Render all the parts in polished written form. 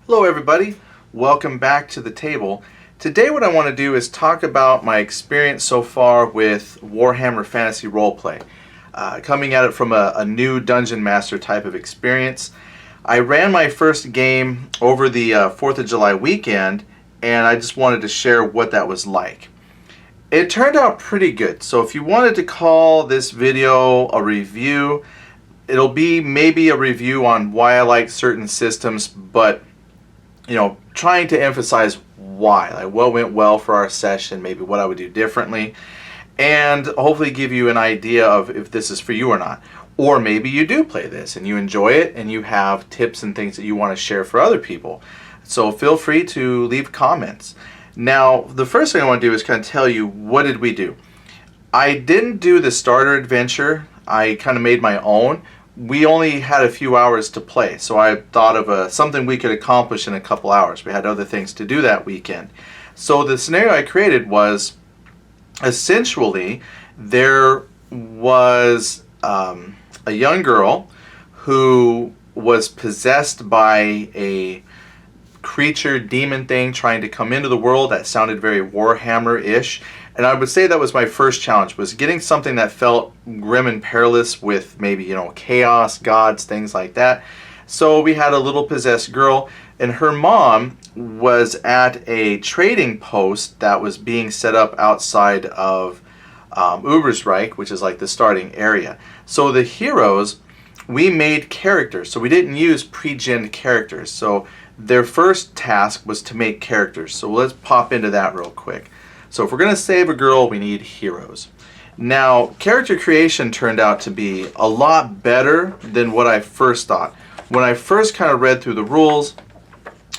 Hello everybody, welcome back to the table. Today what I want to do is talk about my experience so far with Warhammer Fantasy Roleplay. Coming at it from a new Dungeon Master type of experience. I ran my first game over the 4th of July weekend, and I just wanted to share what that was like. It turned out pretty good, so if you wanted to call this video a review, it'll be maybe a review on why I like certain systems, but trying to emphasize why, like what went well for our session, maybe what I would do differently, and hopefully give you an idea of if this is for you or not. Or maybe you do play this and you enjoy it and you have tips and things that you want to share for other people. So feel free to leave comments. Now, the first thing I want to do is kind of tell you, what did we do? I didn't do the starter adventure. I kind of made my own. We only had a few hours to play, so I thought of something we could accomplish in a couple hours. We had other things to do that weekend. So the scenario I created was, essentially, there was a young girl who was possessed by a creature, demon thing trying to come into the world that sounded very Warhammer-ish. And I would say that was my first challenge, was getting something that felt grim and perilous with maybe, chaos, gods, things like that. So we had a little possessed girl, and her mom was at a trading post that was being set up outside of Ubersreich, which is like the starting area. So the heroes, we made characters. So we didn't use pre-gen characters. So their first task was to make characters. So let's pop into that real quick. So if we're going to save a girl, we need heroes. Now, character creation turned out to be a lot better than what I first thought. When I first kind of read through the rules,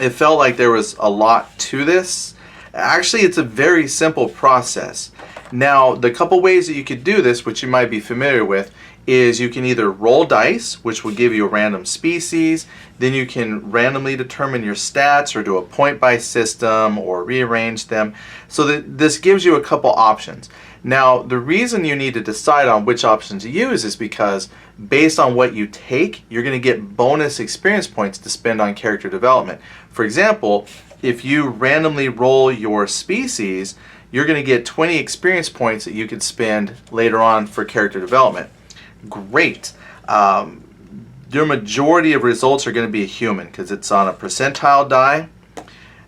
it felt like there was a lot to this. Actually, it's a very simple process. Now, the couple ways that you could do this, which you might be familiar with, is you can either roll dice, which will give you a random species, then you can randomly determine your stats or do a point-buy system or rearrange them. So that this gives you a couple options. Now, the reason you need to decide on which option to use is because based on what you take, you're going to get bonus experience points to spend on character development. For example, if you randomly roll your species, you're going to get 20 experience points that you could spend later on for character development. Great. Your majority of results are going to be a human because it's on a percentile die.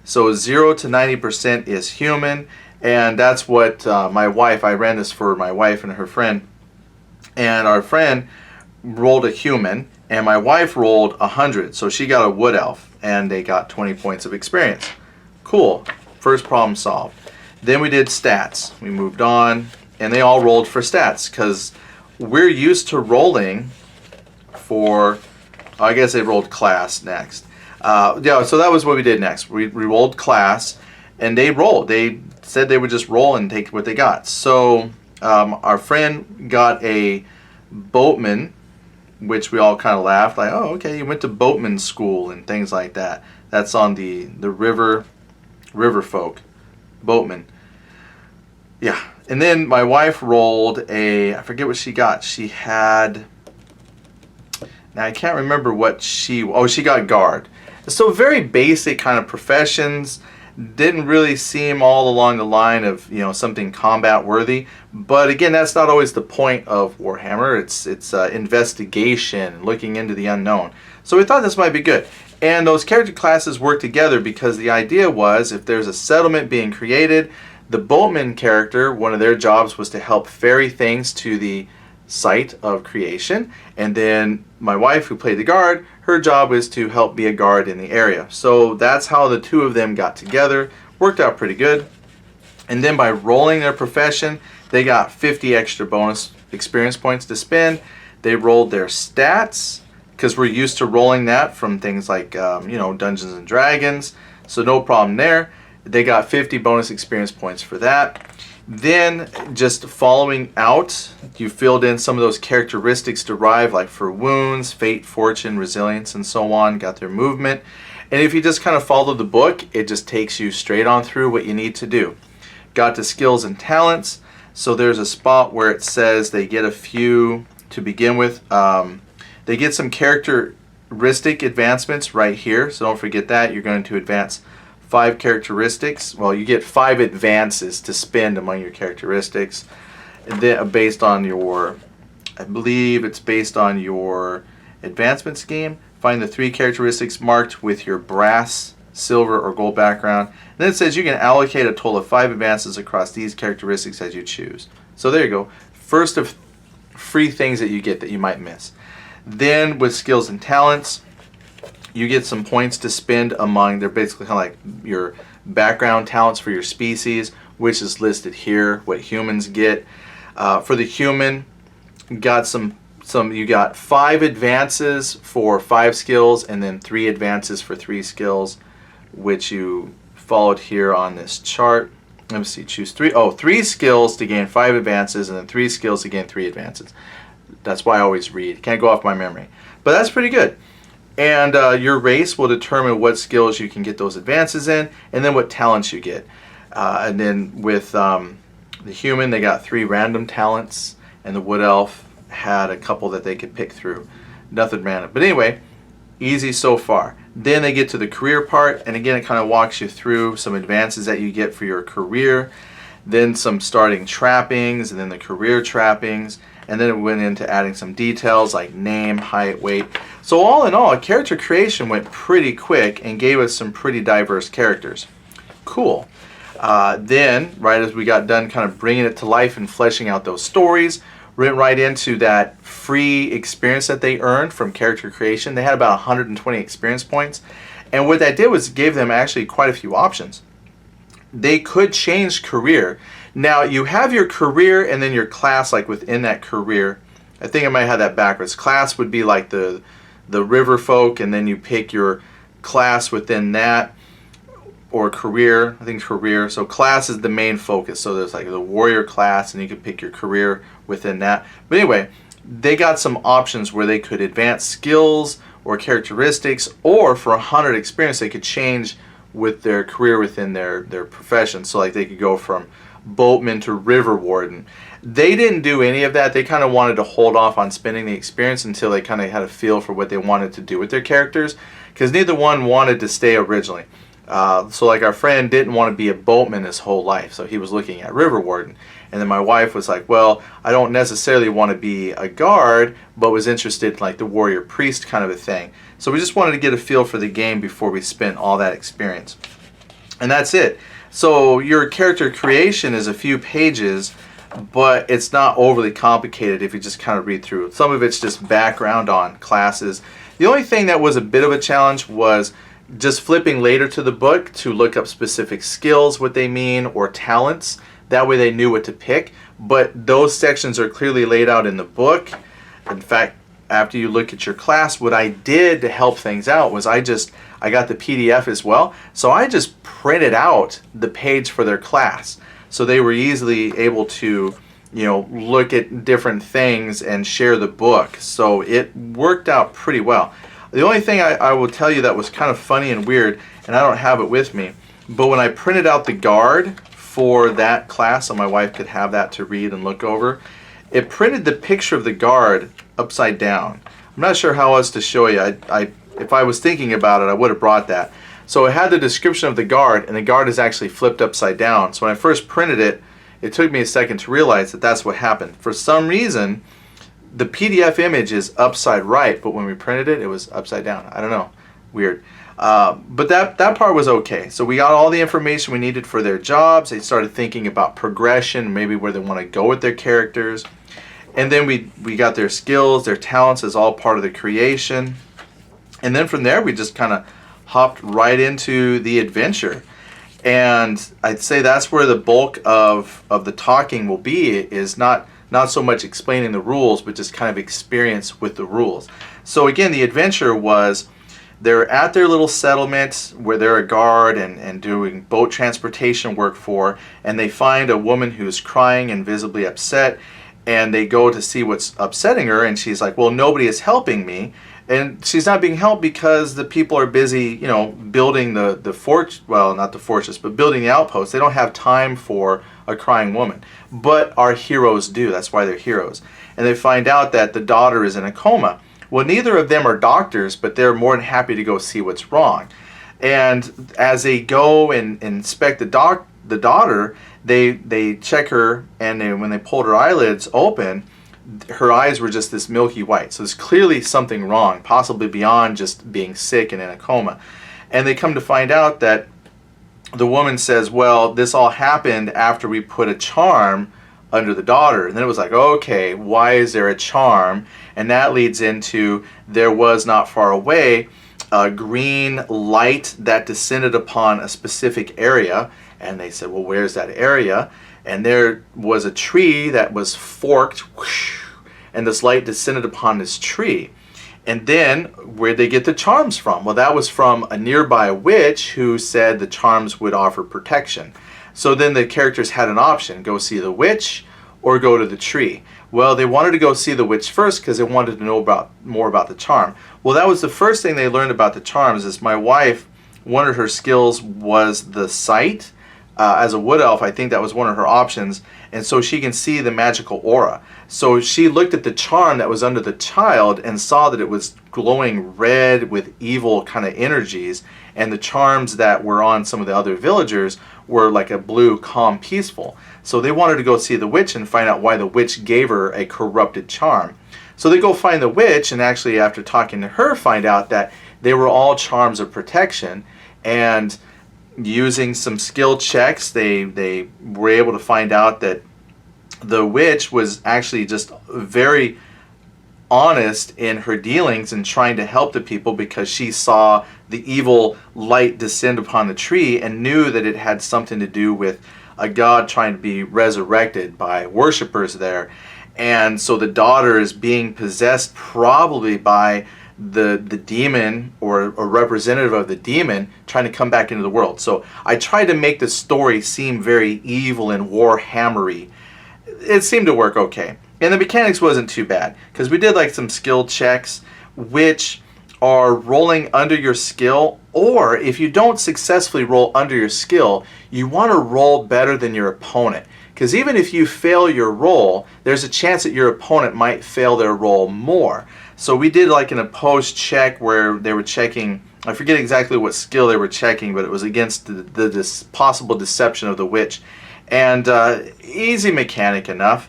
So 0 to 90% is human, and that's what my wife, I ran this for my wife and her friend, and our friend rolled a human, and my wife rolled 100, so she got a wood elf, and they got 20 points of experience. Cool. First problem solved. Then we did stats. We moved on, and they all rolled for stats because we're used to rolling for, I guess they rolled class next. Yeah, so that was what we did next. We rolled class, and they rolled. They said they would just roll and take what they got. So our friend got a boatman, which we all kind of laughed, like, oh, okay, you went to boatman school and things like that. That's on the river folk, boatman. Yeah. And then my wife rolled I forget what she got. She had, now I can't remember what she got guard. So very basic kind of professions. Didn't really seem all along the line of, something combat worthy. But again, that's not always the point of Warhammer. It's investigation, looking into the unknown. So we thought this might be good. And those character classes work together because the idea was, if there's a settlement being created, the boatman character, one of their jobs was to help ferry things to the site of creation. And then my wife, who played the guard, her job was to help be a guard in the area. So that's how the two of them got together. Worked out pretty good. And then by rolling their profession, they got 50 extra bonus experience points to spend. They rolled their stats, because we're used to rolling that from things like, Dungeons and Dragons. So no problem there. They got 50 bonus experience points for that. Then, just following out, you filled in some of those characteristics derived, like for wounds, fate, fortune, resilience, and so on, got their movement. And if you just kind of follow the book, it just takes you straight on through what you need to do. Got to skills and talents. So there's a spot where it says they get a few to begin with. They get some character characteristic advancements right here, so don't forget that. You're going to advance 5 characteristics. Well, you get 5 advances to spend among your characteristics, and then based on your, I believe it's based on your advancement scheme. Find the 3 characteristics marked with your brass, silver, or gold background. And then it says you can allocate a total of 5 advances across these characteristics as you choose. So there you go. First of free things that you get that you might miss. Then with skills and talents, you get some points to spend among, they're basically kind of like your background talents for your species, which is listed here, what humans get. For the human, you got you got 5 advances for 5 skills, and then 3 advances for 3 skills, which you followed here on this chart. Let me see, choose 3 skills to gain 5 advances, and then 3 skills to gain 3 advances. That's why I always read. Can't go off my memory. But that's pretty good. And your race will determine what skills you can get those advances in, and then what talents you get. And then with the human, they got 3 random talents, and the wood elf had a couple that they could pick through. Nothing random. But anyway, easy so far. Then they get to the career part, and again it kind of walks you through some advances that you get for your career, then some starting trappings, and then the career trappings, and then it went into adding some details like name, height, weight. So all in all, character creation went pretty quick and gave us some pretty diverse characters. Cool. Then, right as we got done kind of bringing it to life and fleshing out those stories, went right into that free experience that they earned from character creation. They had about 120 experience points, and what that did was give them actually quite a few options. They could change career. Now you have your career and then your class, like within that career. I think I might have that backwards. Class would be like the river folk, and then you pick your class within that, or career. I think career. So class is the main focus. So there's like the warrior class, and you can pick your career within that. But anyway, they got some options where they could advance skills or characteristics, or for 100 experience they could change with their career within their profession. So like they could go from boatman to river warden. They didn't do any of that. They kind of wanted to hold off on spending the experience until they kind of had a feel for what they wanted to do with their characters, because neither one wanted to stay originally. So like our friend didn't want to be a boatman his whole life, so he was looking at river warden. And then my wife was like, well, I don't necessarily want to be a guard, but was interested in like the warrior priest kind of a thing. So we just wanted to get a feel for the game before we spent all that experience. And that's it. So your character creation is a few pages, but it's not overly complicated if you just kind of read through it. Some of it's just background on classes. The only thing that was a bit of a challenge was just flipping later to the book to look up specific skills, what they mean, or talents. That way they knew what to pick. But those sections are clearly laid out in the book. In fact, after you look at your class, what I did to help things out was I got the PDF as well. So I just printed out the page for their class. So they were easily able to, look at different things and share the book. So it worked out pretty well. The only thing I will tell you that was kind of funny and weird, and I don't have it with me, but when I printed out the guard for that class so my wife could have that to read and look over, it printed the picture of the guard upside down. I'm not sure how else to show you. If I was thinking about it, I would have brought that. So it had the description of the guard, and the guard is actually flipped upside down. So when I first printed it, it took me a second to realize that that's what happened. For some reason, the PDF image is upside right, but when we printed it, it was upside down. I don't know. Weird. But that part was okay. So we got all the information we needed for their jobs. They started thinking about progression, maybe where they want to go with their characters. And then we got their skills, their talents as all part of the creation. And then from there, we just kind of hopped right into the adventure. And I'd say that's where the bulk of the talking will be, is not so much explaining the rules, but just kind of experience with the rules. So again, the adventure was they're at their little settlement where they're a guard and doing boat transportation work for, and they find a woman who's crying and visibly upset, and they go to see what's upsetting her, and she's like, well, nobody is helping me. And she's not being helped because the people are busy, building the fort, well, not the fortress, but building the outpost. They don't have time for a crying woman. But our heroes do. That's why they're heroes. And they find out that the daughter is in a coma. Well, neither of them are doctors, but they're more than happy to go see what's wrong. And as they go and inspect the daughter, they check her, and when they pulled her eyelids open, her eyes were just this milky white. So there's clearly something wrong, possibly beyond just being sick and in a coma. And they come to find out that the woman says, well, this all happened after we put a charm under the daughter. And then it was like, okay, why is there a charm? And that leads into, there was not far away a green light that descended upon a specific area. And they said, well, where's that area? And there was a tree that was forked, whoosh, and this light descended upon this tree. And then, where'd they get the charms from? Well, that was from a nearby witch who said the charms would offer protection. So then the characters had an option, go see the witch or go to the tree. Well, they wanted to go see the witch first because they wanted to know more about the charm. Well, that was the first thing they learned about the charms. Is my wife, one of her skills was the sight. As a wood elf, I think that was one of her options, and so she can see the magical aura. So she looked at the charm that was under the child and saw that it was glowing red with evil kind of energies, and the charms that were on some of the other villagers were like a blue, calm, peaceful. So they wanted to go see the witch and find out why the witch gave her a corrupted charm. So they go find the witch, and actually after talking to her, find out that they were all charms of protection, and using some skill checks, they were able to find out that the witch was actually just very honest in her dealings and trying to help the people, because she saw the evil light descend upon the tree and knew that it had something to do with a god trying to be resurrected by worshipers there. And so the daughter is being possessed probably by the demon, or a representative of the demon, trying to come back into the world. So I tried to make the story seem very evil and Warhammery. It seemed to work okay. And the mechanics wasn't too bad, because we did like some skill checks, which are rolling under your skill, or if you don't successfully roll under your skill, you want to roll better than your opponent. Because even if you fail your roll, there's a chance that your opponent might fail their roll more. So we did like an opposed check where they were checking, I forget exactly what skill they were checking, but it was against this possible deception of the witch. And easy mechanic enough.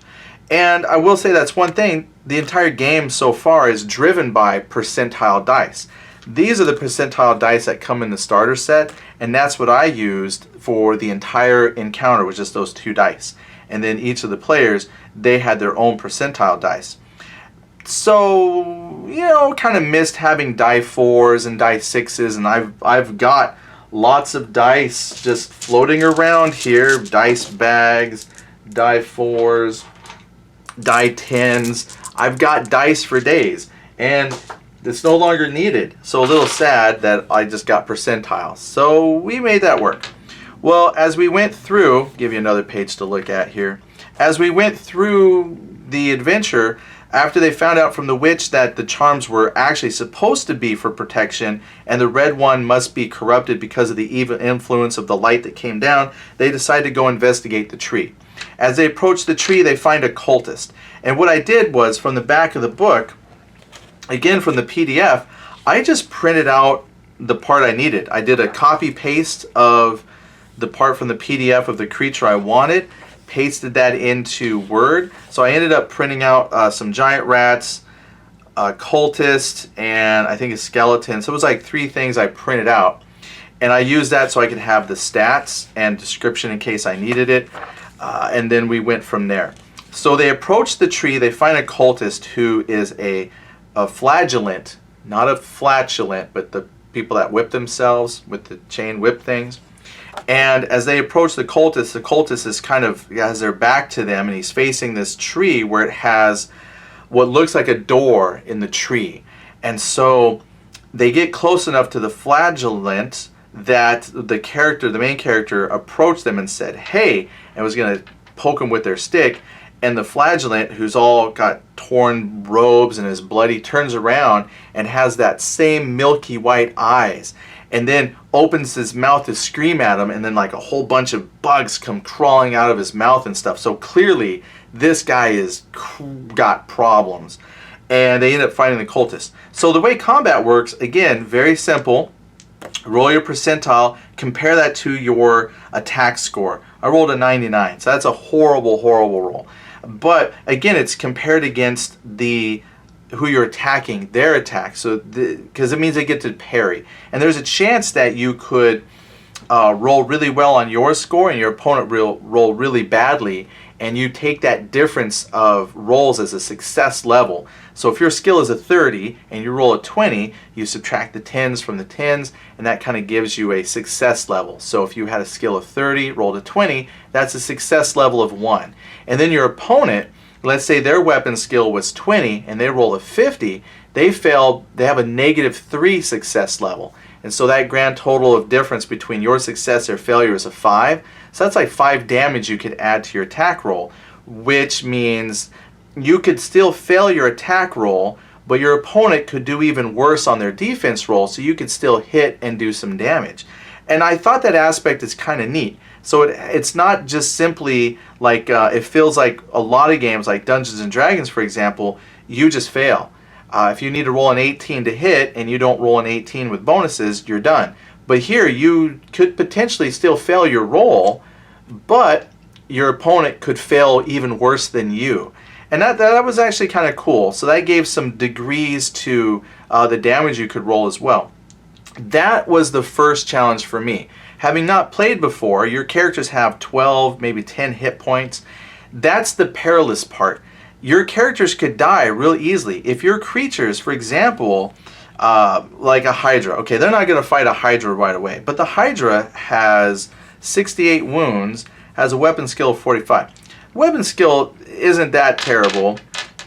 And I will say that's one thing, the entire game so far is driven by percentile dice. These are the percentile dice that come in the starter set, and that's what I used for the entire encounter, with just those 2 dice. And then each of the players, they had their own percentile dice. So, you know, kind of missed having die 4s and die 6s, and I've got lots of dice just floating around here, dice bags, die 4s, die 10s. I've got dice for days, and it's no longer needed. So a little sad that I just got percentiles. So we made that work. Well, as we went through, give you another page to look at here. As we went through the adventure, after they found out from the witch that the charms were actually supposed to be for protection, and the red one must be corrupted because of the evil influence of the light that came down, they decided to go investigate the tree. As they approach the tree, they find a cultist. And what I did was, from the back of the book, again from the PDF, I just printed out the part I needed. I did a copy paste of the part from the PDF of the creature I wanted, pasted that into Word. So I ended up printing out some giant rats, a cultist, and I think a skeleton. So it was like 3 things I printed out. And I used that so I could have the stats and description in case I needed it. And then we went from there. So they approach the tree. They find a cultist who is a flagellant, not a flatulent, but the people that whip themselves with the chain whip things. And as they approach the cultist is kind of has their back to them, and he's facing this tree where it has what looks like a door in the tree. And so they get close enough to the flagellant that the main character approached them and said, "Hey," and was going to poke him with their stick. And the flagellant, who's all got torn robes and is bloody, turns around and has that same milky white eyes, and then opens his mouth to scream at him, and then like a whole bunch of bugs come crawling out of his mouth and stuff. So clearly this guy is got problems. and they end up fighting the cultists. So the way combat works, again, very simple. Roll your percentile, compare that to your attack score. I rolled a 99, so that's a horrible, horrible roll. But again, it's compared against who you're attacking, their attack. So because it means they get to parry, and there's a chance that you could roll really well on your score and your opponent roll really badly, and you take that difference of rolls as a success level. So if your skill is a 30 and you roll a 20, you subtract the 10s from the 10s, and that kind of gives you a success level. So if you had a skill of 30, rolled a 20, that's a success level of 1. And then your opponent, let's say their weapon skill was 20 and they roll a 50, they have a -3 success level. And so that grand total of difference between your success or failure is a 5. So that's like 5 damage you could add to your attack roll, which means you could still fail your attack roll, but your opponent could do even worse on their defense roll, so you could still hit and do some damage. And I thought that aspect is kind of neat. So it's not just simply like, it feels like a lot of games like Dungeons and Dragons, for example, you just fail. If you need to roll an 18 to hit and you don't roll an 18 with bonuses, you're done. But here you could potentially still fail your roll, but your opponent could fail even worse than you. And that was actually kind of cool. So that gave some degrees to the damage you could roll as well. That was the first challenge for me. Having not played before, your characters have 12, maybe 10 hit points. That's the perilous part. Your characters could die real easily. If your creatures, for example, like a Hydra, okay, they're not going to fight a Hydra right away, but the Hydra has 68 wounds, has a weapon skill of 45. Weapon skill isn't that terrible.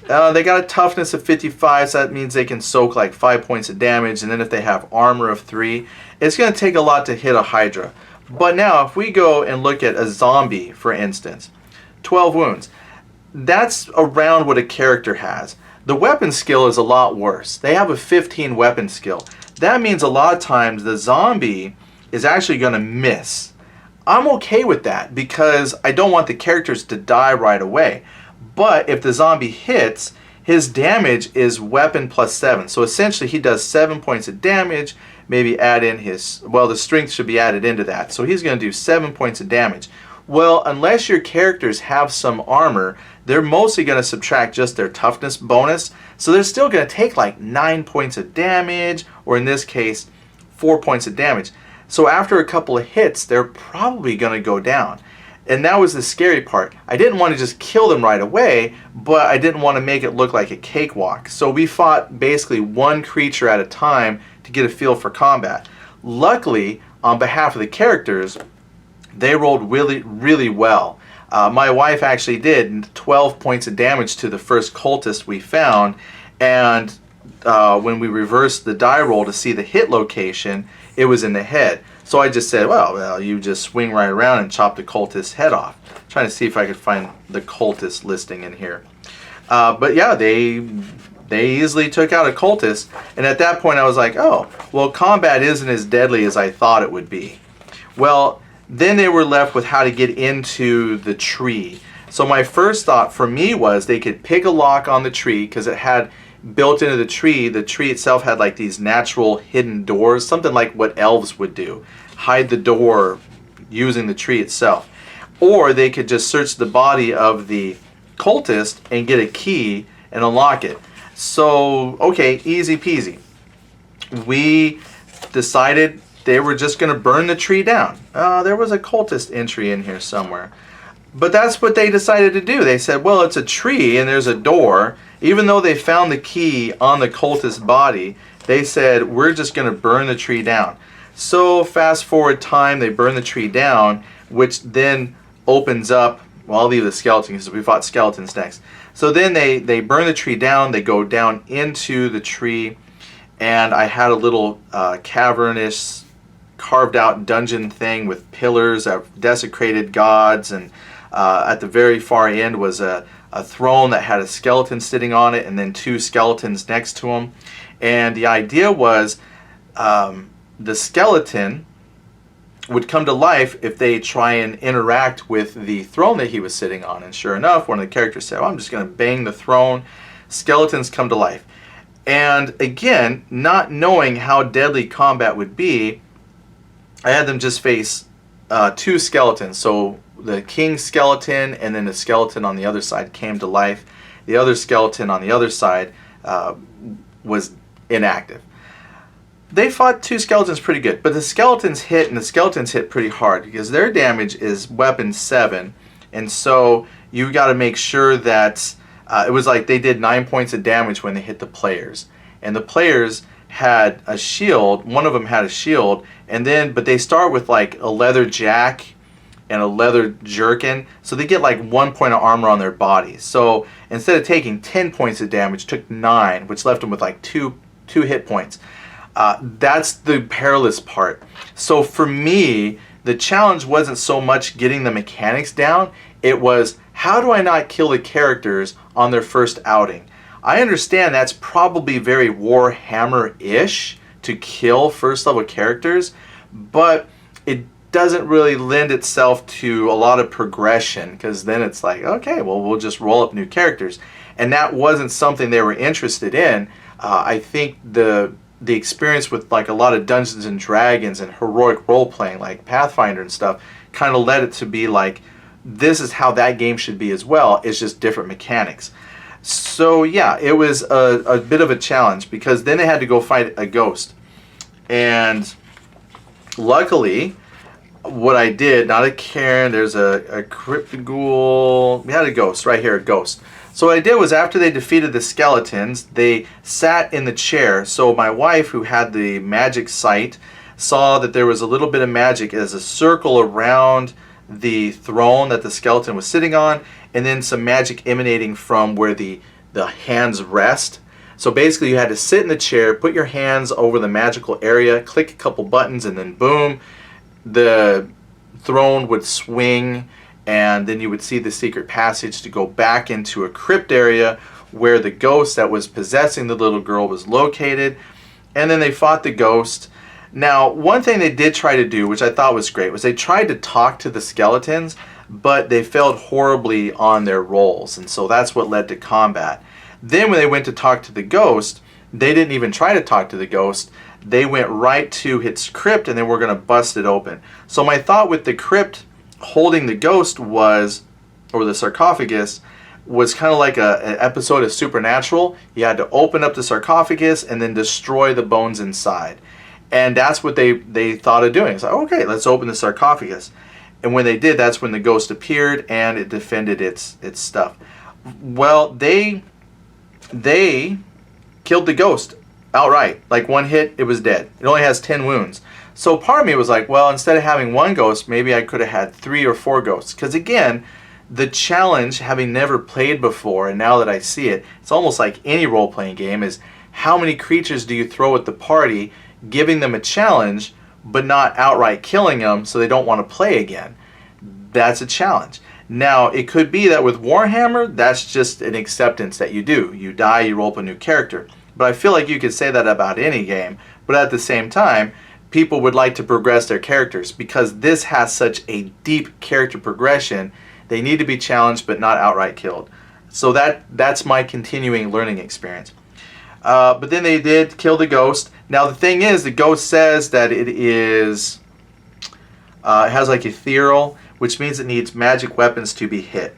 They got a toughness of 55, so that means they can soak like 5 points of damage, and then if they have armor of 3, it's going to take a lot to hit a Hydra. But now, if we go and look at a zombie, for instance, 12 wounds. That's around what a character has. The weapon skill is a lot worse. They have a 15 weapon skill. That means a lot of times the zombie is actually going to miss. I'm okay with that because I don't want the characters to die right away. But if the zombie hits, his damage is weapon plus 7. So essentially he does 7 points of damage, maybe add in the strength should be added into that. So he's going to do 7 points of damage. Well, unless your characters have some armor, they're mostly going to subtract just their toughness bonus. So they're still going to take like 9 points of damage, or in this case, 4 points of damage. So after a couple of hits, they're probably going to go down. And that was the scary part. I didn't want to just kill them right away, but I didn't want to make it look like a cakewalk. So we fought basically one creature at a time to get a feel for combat. Luckily, on behalf of the characters, they rolled really, really well. My wife actually did 12 points of damage to the first cultist we found, and when we reversed the die roll to see the hit location, it was in the head. So I just said, well, you just swing right around and chop the cultist's head off. Trying to see if I could find the cultist listing in here. But yeah, they easily took out a cultist, and at that point I was like, oh, well, combat isn't as deadly as I thought it would be. Well, then they were left with how to get into the tree. So my first thought for me was they could pick a lock on the tree because it had built into the tree itself had like these natural hidden doors, something like what elves would do, hide the door using the tree itself. Or they could just search the body of the cultist and get a key and unlock it. So, okay, easy peasy. We decided they were just going to burn the tree down. There was a cultist entry in here somewhere. But that's what they decided to do. They said, well, it's a tree and there's a door. Even though they found the key on the cultist's body, they said, we're just going to burn the tree down. So fast forward time, they burn the tree down, which then opens up, well, I'll leave the skeletons because we fought skeletons next. So then they burn the tree down, they go down into the tree, and I had a little cavernous carved out dungeon thing with pillars of desecrated gods, and at the very far end was a throne that had a skeleton sitting on it and then 2 skeletons next to him. And the idea was the skeleton would come to life if they try and interact with the throne that he was sitting on. And sure enough, one of the characters said, well, I'm just going to bang the throne. skeletons come to life. And again, not knowing how deadly combat would be, I had them just face 2 skeletons. So the king skeleton and then the skeleton on the other side came to life. The other skeleton on the other side was inactive. They fought 2 skeletons pretty good, but the skeletons hit, and the skeletons hit pretty hard because their damage is weapon 7, and so you got to make sure that it was like they did 9 points of damage when they hit the players, and the players had a shield. One of them had a shield, and then but they start with like a leather jack and a leather jerkin, so they get like 1 point of armor on their body. So instead of taking 10 points of damage, took 9, which left them with like two hit points. That's the perilous part. So for me, the challenge wasn't so much getting the mechanics down, it was how do I not kill the characters on their first outing? I understand that's probably very Warhammer-ish to kill first level characters, but it doesn't really lend itself to a lot of progression, because then it's like, okay, well, we'll just roll up new characters. And that wasn't something they were interested in. I think the experience with like a lot of Dungeons and Dragons and heroic role-playing like Pathfinder and stuff kind of led it to be like, this is how that game should be as well. It's just different mechanics. So yeah, it was a bit of a challenge, because then they had to go fight a ghost. And luckily, what I did, not a Cairn, there's a Crypt Ghoul, we had a ghost, right here, a ghost. So what I did was, after they defeated the skeletons, they sat in the chair. So my wife, who had the magic sight, saw that there was a little bit of magic as a circle around the throne that the skeleton was sitting on, and then some magic emanating from where the hands rest. So basically you had to sit in the chair, put your hands over the magical area, click a couple buttons, and then boom, the throne would swing, and then you would see the secret passage to go back into a crypt area where the ghost that was possessing the little girl was located. And then they fought the ghost. Now, one thing they did try to do, which I thought was great, was they tried to talk to the skeletons, but they failed horribly on their rolls, and so that's what led to combat. Then when they went to talk to the ghost, they didn't even try to talk to the ghost. They went right to its crypt, and they were going to bust it open. So my thought with the crypt holding the ghost was, or the sarcophagus, was kind of like an episode of Supernatural. You had to open up the sarcophagus and then destroy the bones inside. And that's what they thought of doing. It's like, okay, let's open the sarcophagus. And when they did, that's when the ghost appeared and it defended its stuff. Well, they killed the ghost outright. Like one hit, it was dead. It only has 10 wounds. So part of me was like, well, instead of having one ghost, maybe I could have had 3 or 4 ghosts. Because again, the challenge, having never played before, and now that I see it, it's almost like any role-playing game, is how many creatures do you throw at the party, giving them a challenge, but not outright killing them so they don't want to play again. That's a challenge. Now, it could be that with Warhammer, that's just an acceptance that you do. You die, you roll up a new character. But I feel like you could say that about any game. But at the same time, people would like to progress their characters, because this has such a deep character progression. They need to be challenged but not outright killed. So that's my continuing learning experience. But then they did kill the ghost. Now the thing is, the ghost says that it is, it has like ethereal, which means it needs magic weapons to be hit.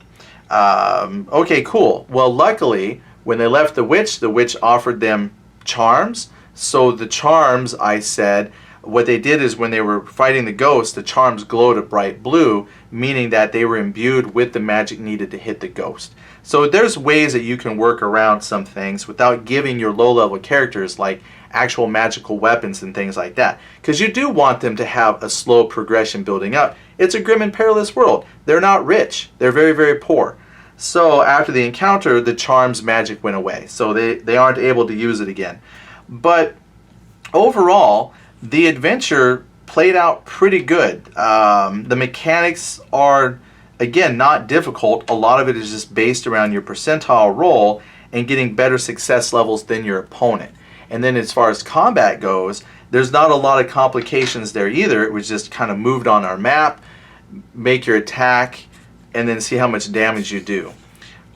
Okay, cool. Well, luckily, when they left the witch offered them charms. So the charms, I said, what they did is when they were fighting the ghost, the charms glowed a bright blue, meaning that they were imbued with the magic needed to hit the ghost. So there's ways that you can work around some things without giving your low-level characters like actual magical weapons and things like that. Because you do want them to have a slow progression building up. It's a grim and perilous world. They're not rich. They're very, very poor. So after the encounter, the charms magic went away. So they aren't able to use it again. But overall, the adventure played out pretty good. The mechanics are, again, not difficult. A lot of it is just based around your percentile roll and getting better success levels than your opponent. And then as far as combat goes, there's not a lot of complications there either. It was just kind of moved on our map, make your attack, and then see how much damage you do.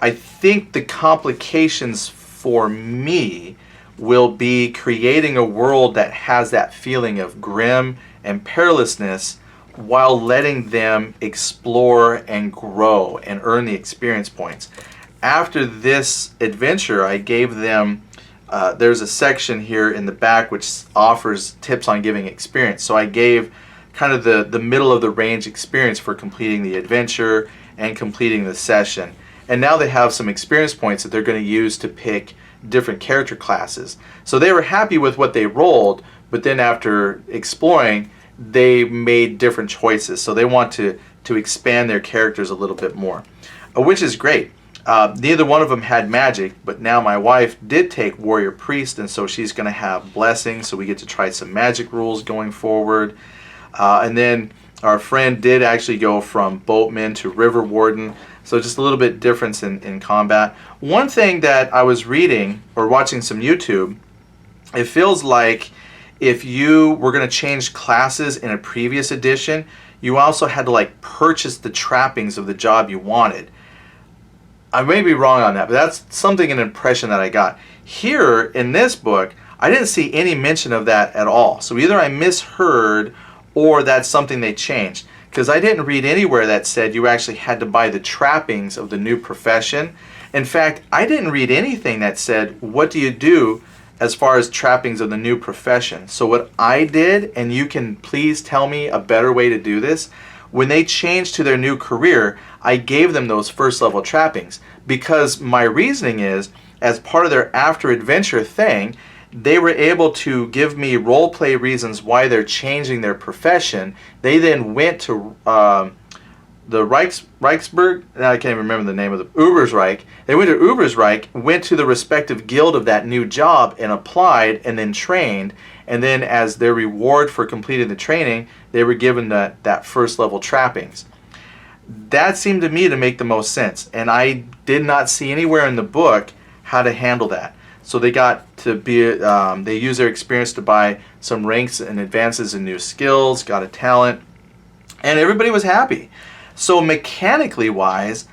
I think the complications for me will be creating a world that has that feeling of grim and perilousness while letting them explore and grow and earn the experience points. After this adventure, I gave them, there's a section here in the back which offers tips on giving experience. So I gave kind of the middle of the range experience for completing the adventure and completing the session. And now they have some experience points that they're going to use to pick different character classes. So they were happy with what they rolled, but then after exploring, they made different choices. So they want to expand their characters a little bit more, which is great. Neither one of them had magic, but now my wife did take Warrior Priest, and so she's going to have blessings, so we get to try some magic rules going forward. And then our friend did actually go from Boatman to River Warden, so just a little bit difference in combat. One thing that I was reading or watching some YouTube, it feels like if you were going to change classes in a previous edition, you also had to like purchase the trappings of the job you wanted. I may be wrong on that, but that's something, an impression that I got. Here in this book, I didn't see any mention of that at all. So either I misheard or that's something they changed. Because I didn't read anywhere that said you actually had to buy the trappings of the new profession. In fact, I didn't read anything that said, what do you do as far as trappings of the new profession? So what I did, and you can please tell me a better way to do this, when they changed to their new career, I gave them those first level trappings. Because my reasoning is, as part of their after adventure thing, they were able to give me role play reasons why they're changing their profession. They then went to the Reichsburg, I can't even remember the name of the, Ubersreich. They went to Ubersreich, went to the respective guild of that new job and applied and then trained. And then as their reward for completing the training, they were given that first level trappings. That seemed to me to make the most sense. And I did not see anywhere in the book how to handle that. So they got to be, they used their experience to buy some ranks and advances in new skills, got a talent, and everybody was happy. So mechanically wise,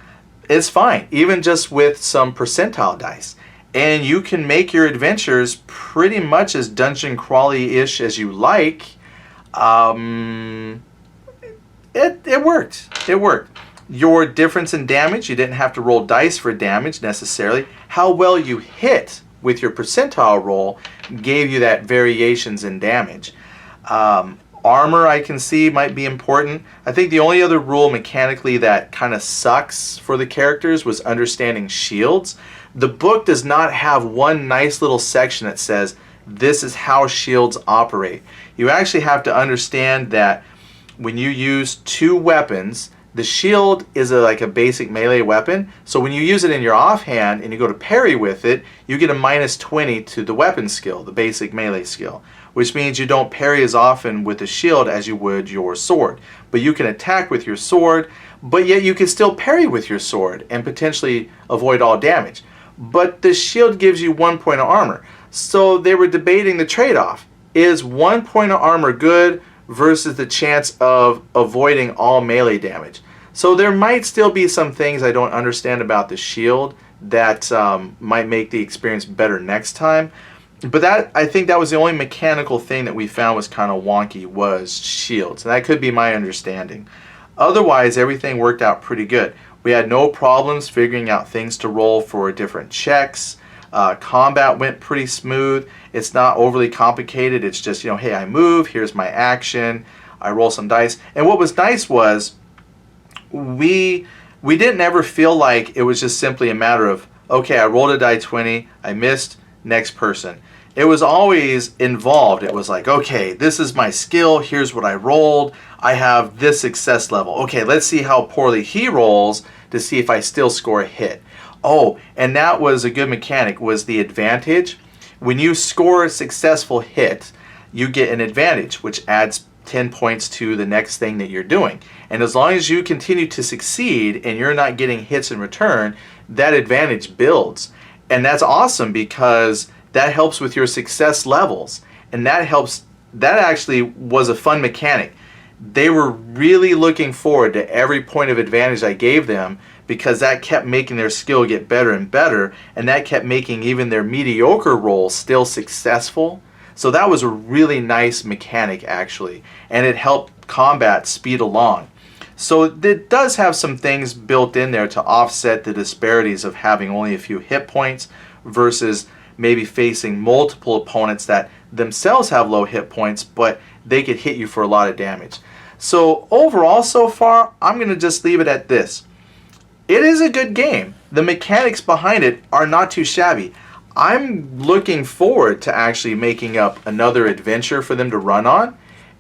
it's fine, even just with some percentile dice. And you can make your adventures pretty much as dungeon crawly-ish as you like. It worked. It worked. Your difference in damage, you didn't have to roll dice for damage necessarily. How well you hit with your percentile roll gave you that variations in damage. Armor, I can see, might be important. I think the only other rule mechanically that kind of sucks for the characters was understanding shields. The book does not have one nice little section that says, this is how shields operate. You actually have to understand that when you use two weapons, the shield is like a basic melee weapon, so when you use it in your offhand and you go to parry with it, you get a -20 to the weapon skill, the basic melee skill, which means you don't parry as often with the shield as you would your sword. But you can attack with your sword, but yet you can still parry with your sword and potentially avoid all damage. But the shield gives you 1 point of armor. So they were debating the trade-off. Is 1 point of armor good versus the chance of avoiding all melee damage? So there might still be some things I don't understand about the shield that might make the experience better next time. But that, I think that was the only mechanical thing that we found was kind of wonky, was shields. And that could be my understanding. Otherwise, everything worked out pretty good. We had no problems figuring out things to roll for different checks. Combat went pretty smooth. It's not overly complicated. It's just, hey, I move, here's my action, I roll some dice. And what was nice was we didn't ever feel like it was just simply a matter of, okay, I rolled a die 20, I missed, next person. It was always involved. It was like, okay, this is my skill, here's what I rolled, I have this success level. Okay, let's see how poorly he rolls to see if I still score a hit. Oh, and that was a good mechanic, was the advantage. When you score a successful hit, you get an advantage, which adds 10 points to the next thing that you're doing. And as long as you continue to succeed and you're not getting hits in return, that advantage builds. And that's awesome because that helps with your success levels. And that helps, that actually was a fun mechanic. They were really looking forward to every point of advantage I gave them, because that kept making their skill get better and better, and that kept making even their mediocre rolls still successful. So that was a really nice mechanic actually, and it helped combat speed along. So it does have some things built in there to offset the disparities of having only a few hit points versus maybe facing multiple opponents that themselves have low hit points, but they could hit you for a lot of damage. So overall so far, I'm going to just leave it at this. It is a good game. The mechanics behind it are not too shabby. I'm looking forward to actually making up another adventure for them to run on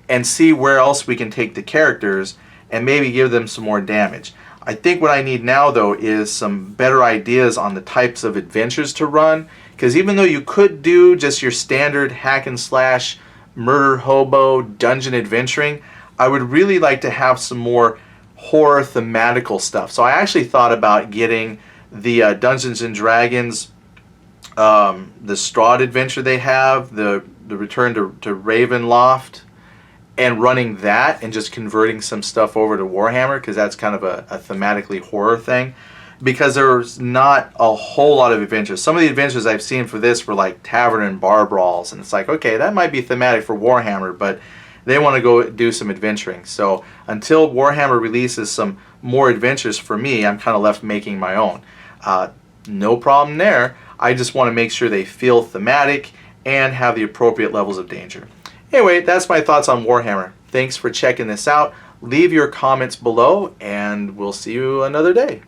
and see where else we can take the characters and maybe give them some more damage. I think what I need now though is some better ideas on the types of adventures to run, because even though you could do just your standard hack and slash murder hobo dungeon adventuring, I would really like to have some more horror thematical stuff. So I actually thought about getting the Dungeons and Dragons, the Strahd adventure they have, the Return to Ravenloft, and running that and just converting some stuff over to Warhammer, because that's kind of a thematically horror thing. Because there's not a whole lot of adventures. Some of the adventures I've seen for this were like tavern and bar brawls, and it's like, okay, that might be thematic for Warhammer, but they want to go do some adventuring. So until Warhammer releases some more adventures for me, I'm kind of left making my own. No problem there. I just want to make sure they feel thematic and have the appropriate levels of danger. Anyway, that's my thoughts on Warhammer. Thanks for checking this out. Leave your comments below, and we'll see you another day.